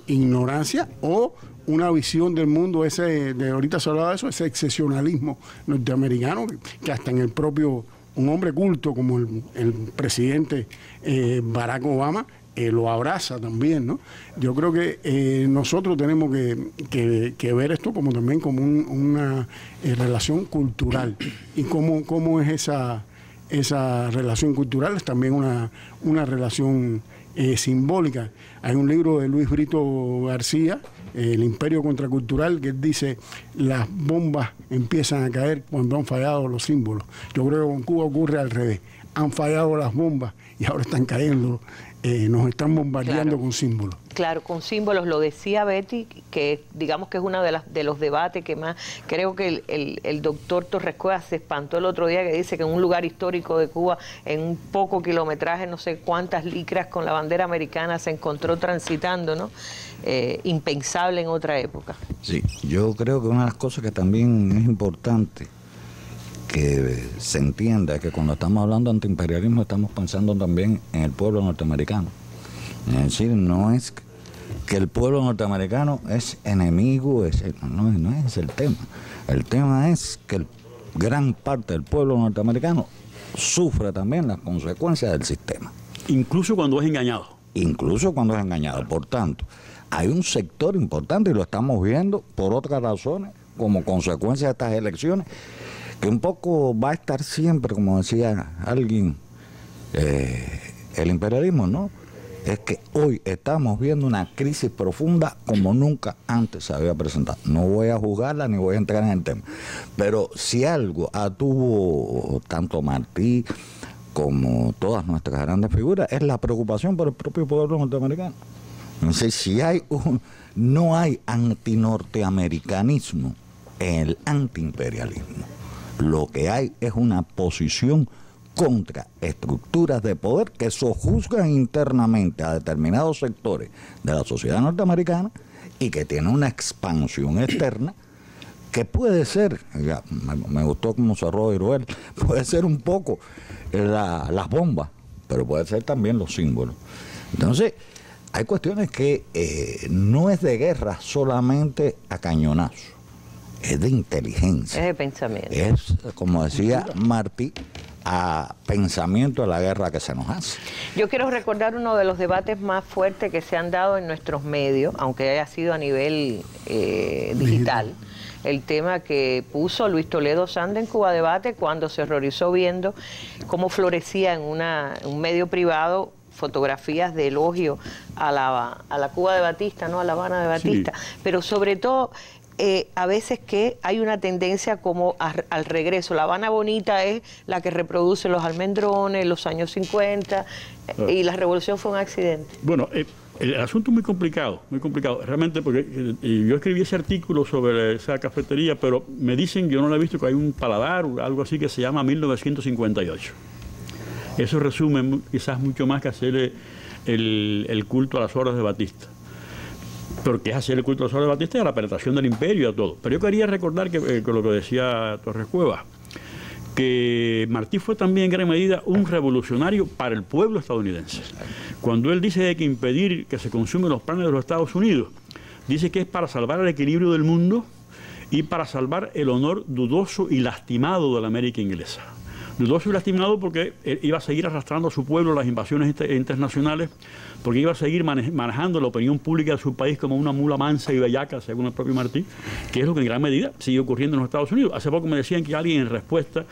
ignorancia o una visión del mundo, ahorita se hablaba de eso, ese excepcionalismo norteamericano, que hasta en el propio, un hombre culto como el presidente Barack Obama, lo abraza también, ¿no? Yo creo que nosotros tenemos que ver esto como también como una relación cultural, y cómo es esa relación cultural, es también una relación simbólica. Hay un libro de Luis Brito García, El Imperio Contracultural, que él dice: las bombas empiezan a caer cuando han fallado los símbolos. Yo creo que con Cuba ocurre al revés. Han fallado las bombas y ahora están cayendo, nos están bombardeando con símbolos. Claro, con símbolos. Lo decía Betty, que digamos que es uno de los debates que más, creo que el doctor Torres Cueva se espantó el otro día, que dice que en un lugar histórico de Cuba, en un poco kilometraje, no sé cuántas licras con la bandera americana se encontró transitando, ¿no? Impensable en otra época. Sí, yo creo que una de las cosas que también es importante que se entienda es que cuando estamos hablando de antiimperialismo estamos pensando también en el pueblo norteamericano. Es decir, no es que el pueblo norteamericano es enemigo, no es el tema. El tema es que gran parte del pueblo norteamericano sufre también las consecuencias del sistema. Incluso cuando es engañado. Incluso cuando es engañado. Por tanto, hay un sector importante, y lo estamos viendo por otras razones, como consecuencia de estas elecciones, que un poco va a estar siempre, como decía alguien, el imperialismo, ¿no? Es que hoy estamos viendo una crisis profunda como nunca antes se había presentado. No voy a juzgarla ni voy a entrar en el tema, pero si algo tuvo tanto Martí como todas nuestras grandes figuras, es la preocupación por el propio pueblo norteamericano. Entonces, si no hay antinorteamericanismo en el antiimperialismo, lo que hay es una posición contra estructuras de poder que sojuzgan internamente a determinados sectores de la sociedad norteamericana y que tiene una expansión externa que puede ser, me gustó cómo cerró Iruel, puede ser un poco las bombas, pero puede ser también los símbolos. Entonces, hay cuestiones que no es de guerra solamente a cañonazo. Es de inteligencia. Es de pensamiento. Es, como decía Martí, a pensamiento de la guerra que se nos hace. Yo quiero recordar uno de los debates más fuertes que se han dado en nuestros medios, aunque haya sido a nivel digital. El tema que puso Luis Toledo Sanda en Cuba Debate, cuando se horrorizó viendo cómo florecía en un medio privado fotografías de elogio a la Cuba de Batista, ¿no? A La Habana de Batista, sí. Pero sobre todo a veces que hay una tendencia como al regreso. La Habana bonita es la que reproduce los almendrones, los años 50, y la revolución fue un accidente. Bueno, el asunto es muy complicado, realmente, porque yo escribí ese artículo sobre esa cafetería, pero me dicen, yo no lo he visto, que hay un paladar, algo así que se llama 1958. Eso resume quizás mucho más que hacer el culto a las obras de Batista. Porque es hacer el culto a las obras de Batista y a la penetración del imperio y a todo. Pero yo quería recordar que con lo que decía Torres Cuevas, que Martí fue también en gran medida un revolucionario para el pueblo estadounidense. Cuando él dice que impedir que se consumen los planes de los Estados Unidos, dice que es para salvar el equilibrio del mundo y para salvar el honor dudoso y lastimado de la América inglesa. Dudoso y lastimado porque iba a seguir arrastrando a su pueblo las invasiones internacionales, porque iba a seguir manejando la opinión pública de su país como una mula mansa y bellaca, según el propio Martí, que es lo que en gran medida sigue ocurriendo en los Estados Unidos. Hace poco me decían que alguien, en respuesta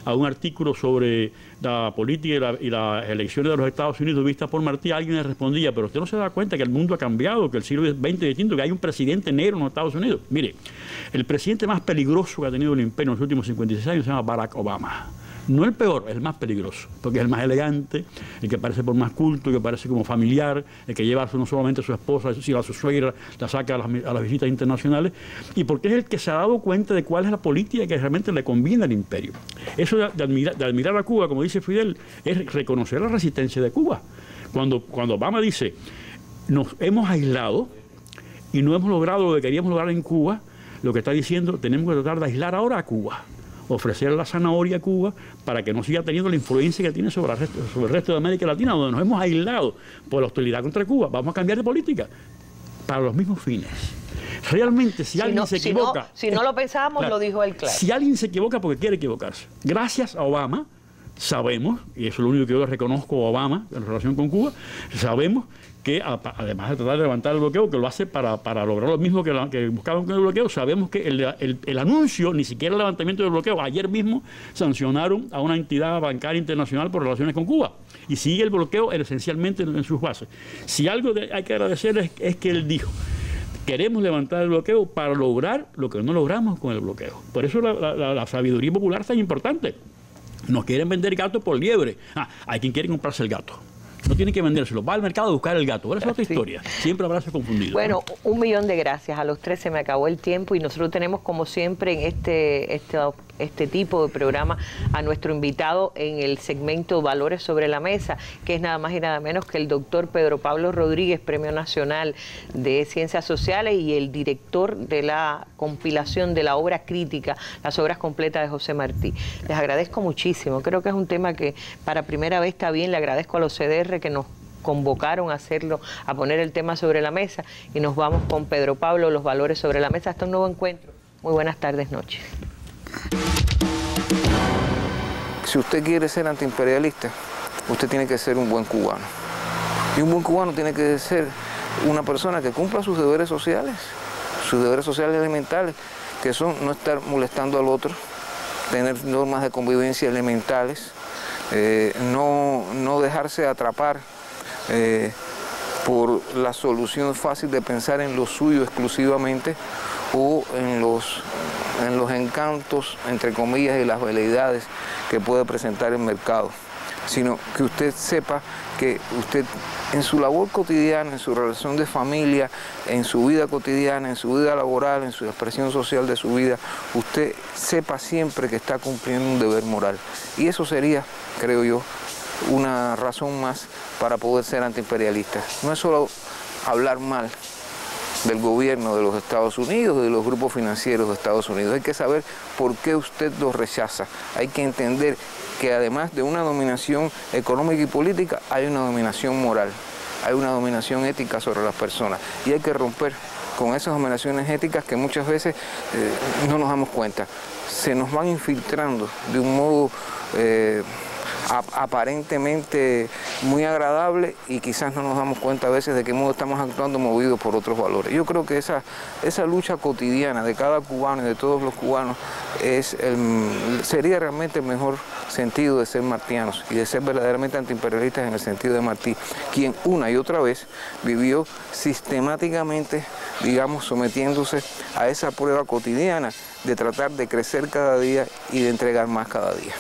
a un artículo sobre la política y las elecciones de los Estados Unidos vistas por Martí, alguien le respondía: pero usted no se da cuenta que el mundo ha cambiado, que el siglo XX es distinto, que hay un presidente negro en los Estados Unidos. Mire, el presidente más peligroso que ha tenido el imperio en los últimos 56 años se llama Barack Obama. No el peor, es el más peligroso, porque es el más elegante, el que parece por más culto, el que parece como familiar, el que lleva no solamente a su esposa, sino a su suegra, la saca a las visitas internacionales, y porque es el que se ha dado cuenta de cuál es la política que realmente le conviene al imperio. Eso de admirar a Cuba, como dice Fidel, es reconocer la resistencia de Cuba. Cuando Obama dice, nos hemos aislado y no hemos logrado lo que queríamos lograr en Cuba, lo que está diciendo, tenemos que tratar de aislar ahora a Cuba, ofrecer la zanahoria a Cuba para que no siga teniendo la influencia que tiene sobre el resto de América Latina, donde nos hemos aislado por la hostilidad contra Cuba. Vamos a cambiar de política para los mismos fines. Realmente, si alguien se equivoca... Si no lo pensábamos, lo dijo él claro. Si alguien se equivoca porque quiere equivocarse. Gracias a Obama, sabemos, y eso es lo único que yo le reconozco a Obama en relación con Cuba, sabemos que además de tratar de levantar el bloqueo, que lo hace para lograr lo mismo que buscaban con el bloqueo, sabemos que el anuncio, ni siquiera el levantamiento del bloqueo, ayer mismo sancionaron a una entidad bancaria internacional por relaciones con Cuba, y sigue el bloqueo esencialmente en sus bases. Si algo hay que agradecer es que él dijo: queremos levantar el bloqueo para lograr lo que no logramos con el bloqueo. Por eso la sabiduría popular es tan importante. Nos quieren vender gato por liebre. Hay quien quiere comprarse el gato. No tiene que vendérselo, va al mercado a buscar el gato. Ahora es otra historia. Siempre habrá ese confundido. Bueno, 1.000.000 de gracias. A los tres se me acabó el tiempo y nosotros tenemos, como siempre, en este tipo de programa a nuestro invitado en el segmento Valores sobre la Mesa, que es nada más y nada menos que el doctor Pedro Pablo Rodríguez, Premio Nacional de Ciencias Sociales y el director de la compilación de la obra crítica, las obras completas de José Martí. Les agradezco muchísimo. Creo que es un tema que para primera vez está bien. Le agradezco a los CDR que nos convocaron a hacerlo, a poner el tema sobre la mesa, y nos vamos con Pedro Pablo, los valores sobre la mesa. Hasta un nuevo encuentro. Muy buenas tardes, noches. Si usted quiere ser antiimperialista, usted tiene que ser un buen cubano. Y un buen cubano tiene que ser una persona que cumpla sus deberes sociales elementales, que son no estar molestando al otro, tener normas de convivencia elementales, no dejarse atrapar por la solución fácil de pensar en lo suyo exclusivamente o en los encantos, entre comillas, y las veleidades que puede presentar el mercado, sino que usted sepa que usted en su labor cotidiana, en su relación de familia, en su vida cotidiana, en su vida laboral, en su expresión social de su vida, usted sepa siempre que está cumpliendo un deber moral. Y eso sería, creo yo, una razón más para poder ser antiimperialista. No es solo hablar mal del gobierno de los Estados Unidos, de los grupos financieros de Estados Unidos. Hay que saber por qué usted los rechaza. Hay que entender que además de una dominación económica y política, hay una dominación moral, hay una dominación ética sobre las personas. Y hay que romper con esas dominaciones éticas que muchas veces no nos damos cuenta. Se nos van infiltrando de un modo aparentemente muy agradable y quizás no nos damos cuenta a veces de qué modo estamos actuando movidos por otros valores. Yo creo que esa lucha cotidiana de cada cubano y de todos los cubanos sería realmente el mejor sentido de ser martianos y de ser verdaderamente antiimperialistas en el sentido de Martí, quien una y otra vez vivió sistemáticamente, digamos, sometiéndose a esa prueba cotidiana de tratar de crecer cada día y de entregar más cada día.